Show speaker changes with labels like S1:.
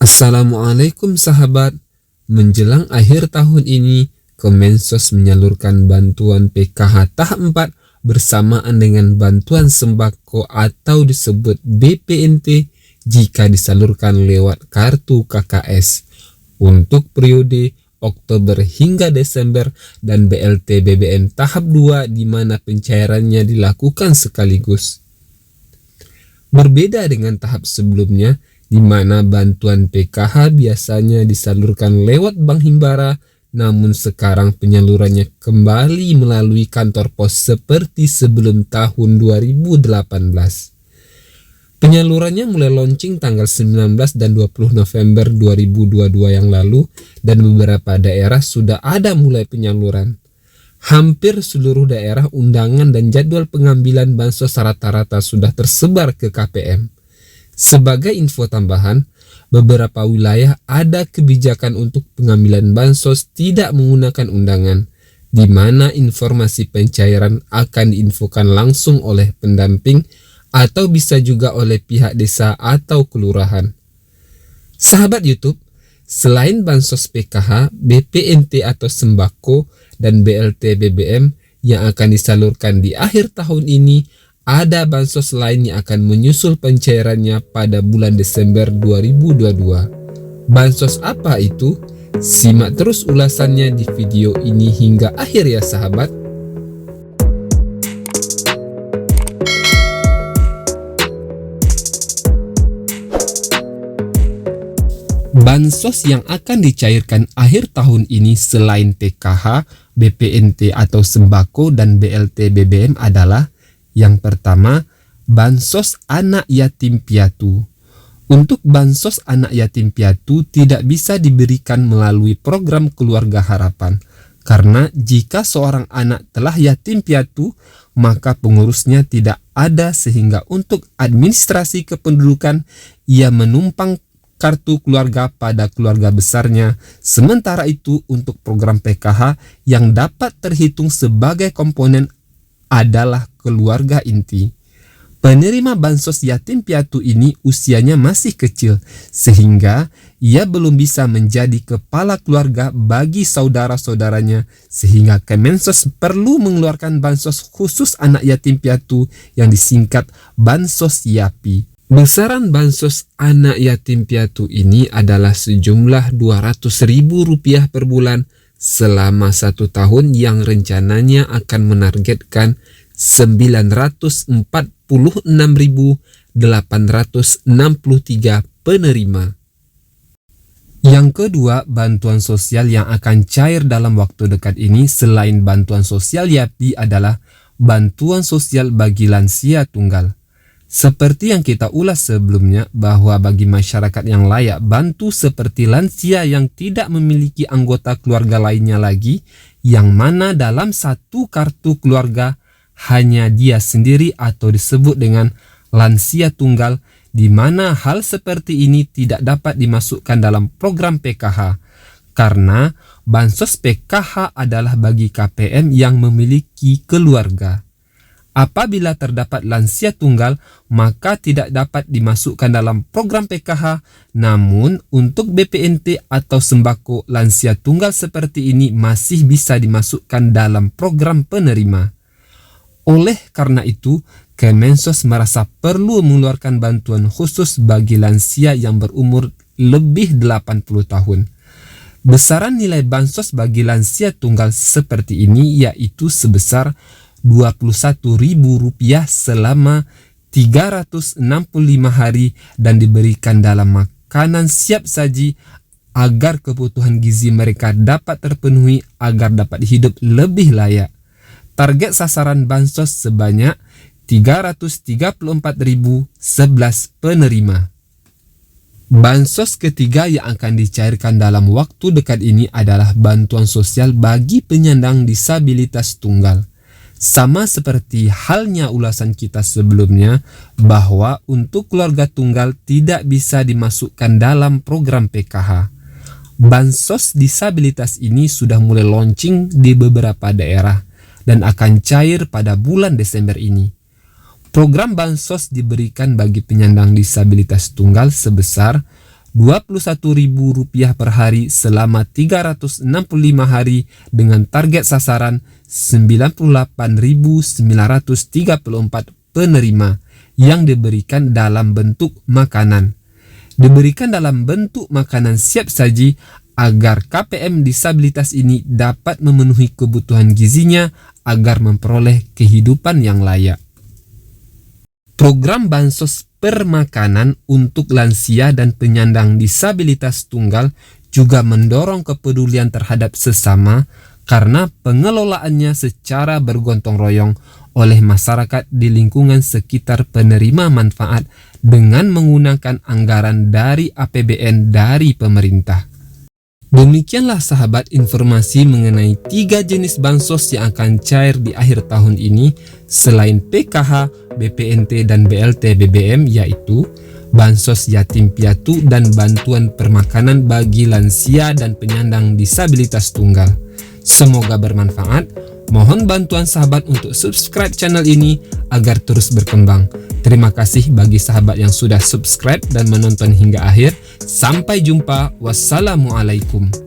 S1: Assalamualaikum sahabat. Menjelang akhir tahun ini, Kemensos menyalurkan bantuan PKH tahap 4 bersamaan dengan bantuan sembako atau disebut BPNT jika disalurkan lewat kartu KKS untuk periode Oktober hingga Desember, dan BLT BBM tahap 2 di mana pencairannya dilakukan sekaligus. Berbeda dengan tahap sebelumnya, di mana bantuan PKH biasanya disalurkan lewat Bank Himbara, namun sekarang penyalurannya kembali melalui kantor pos seperti sebelum tahun 2018. Penyalurannya mulai launching tanggal 19 dan 20 November 2022 yang lalu, dan beberapa daerah sudah ada mulai penyaluran. Hampir seluruh daerah undangan dan jadwal pengambilan bansos rata-rata sudah tersebar ke KPM. Sebagai info tambahan, beberapa wilayah ada kebijakan untuk pengambilan bansos tidak menggunakan undangan, di mana informasi pencairan akan diinfokan langsung oleh pendamping atau bisa juga oleh pihak desa atau kelurahan. Sahabat YouTube, selain bansos PKH, BPNT atau sembako, dan BLT BBM yang akan disalurkan di akhir tahun ini, ada bansos lain yang akan menyusul pencairannya pada bulan Desember 2022. Bansos apa itu? Simak terus ulasannya di video ini hingga akhir ya sahabat. Bansos yang akan dicairkan akhir tahun ini selain PKH, BPNT atau sembako, dan BLT BBM adalah: yang pertama, bansos anak yatim piatu. Untuk bansos anak yatim piatu tidak bisa diberikan melalui program Keluarga Harapan, karena jika seorang anak telah yatim piatu, maka pengurusnya tidak ada, sehingga untuk administrasi kependudukan ia menumpang kartu keluarga pada keluarga besarnya. Sementara itu untuk program PKH yang dapat terhitung sebagai komponen adalah keluarga inti. Penerima bansos yatim piatu ini usianya masih kecil, sehingga ia belum bisa menjadi kepala keluarga bagi saudara-saudaranya, sehingga Kemensos perlu mengeluarkan bansos khusus anak yatim piatu yang disingkat Bansos YAPI. Besaran bansos anak yatim piatu ini adalah sejumlah Rp200.000 per bulan selama 1 tahun, yang rencananya akan menargetkan 946.863 penerima. Yang kedua, bantuan sosial yang akan cair dalam waktu dekat ini selain bantuan sosial YAPI adalah bantuan sosial bagi lansia tunggal. Seperti yang kita ulas sebelumnya, bahwa bagi masyarakat yang layak bantu seperti lansia yang tidak memiliki anggota keluarga lainnya lagi, yang mana dalam satu kartu keluarga hanya dia sendiri atau disebut dengan lansia tunggal, di mana hal seperti ini tidak dapat dimasukkan dalam program PKH, karena bansos PKH adalah bagi KPM yang memiliki keluarga. Apabila terdapat lansia tunggal, maka tidak dapat dimasukkan dalam program PKH. Namun untuk BPNT atau sembako lansia tunggal seperti ini masih bisa dimasukkan dalam program penerima. Oleh karena itu, Kemensos merasa perlu mengeluarkan bantuan khusus bagi lansia yang berumur lebih 80 tahun. Besaran nilai bansos bagi lansia tunggal seperti ini yaitu sebesar Rp21.000 selama 365 hari, dan diberikan dalam makanan siap saji agar kebutuhan gizi mereka dapat terpenuhi agar dapat hidup lebih layak. Target sasaran bansos sebanyak 334.011 penerima. Bansos ketiga yang akan dicairkan dalam waktu dekat ini adalah bantuan sosial bagi penyandang disabilitas tunggal. Sama seperti halnya ulasan kita sebelumnya, bahwa untuk keluarga tunggal tidak bisa dimasukkan dalam program PKH. Bansos disabilitas ini sudah mulai launching di beberapa daerah dan akan cair pada bulan Desember ini. Program bansos diberikan bagi penyandang disabilitas tunggal sebesar Rp21.000 per hari selama 365 hari dengan target sasaran 98.934 penerima yang diberikan dalam bentuk makanan. Diberikan dalam bentuk makanan siap saji agar KPM disabilitas ini dapat memenuhi kebutuhan gizinya agar memperoleh kehidupan yang layak. Program bansos permakanan untuk lansia dan penyandang disabilitas tunggal juga mendorong kepedulian terhadap sesama karena pengelolaannya secara bergotong royong oleh masyarakat di lingkungan sekitar penerima manfaat dengan menggunakan anggaran dari APBN dari pemerintah. Demikianlah sahabat informasi mengenai 3 jenis bansos yang akan cair di akhir tahun ini selain PKH, BPNT, dan BLT BBM, yaitu bansos yatim piatu dan bantuan permakanan bagi lansia dan penyandang disabilitas tunggal. Semoga bermanfaat. Mohon bantuan sahabat untuk subscribe channel ini agar terus berkembang. Terima kasih bagi sahabat yang sudah subscribe dan menonton hingga akhir. Sampai jumpa. Wassalamualaikum.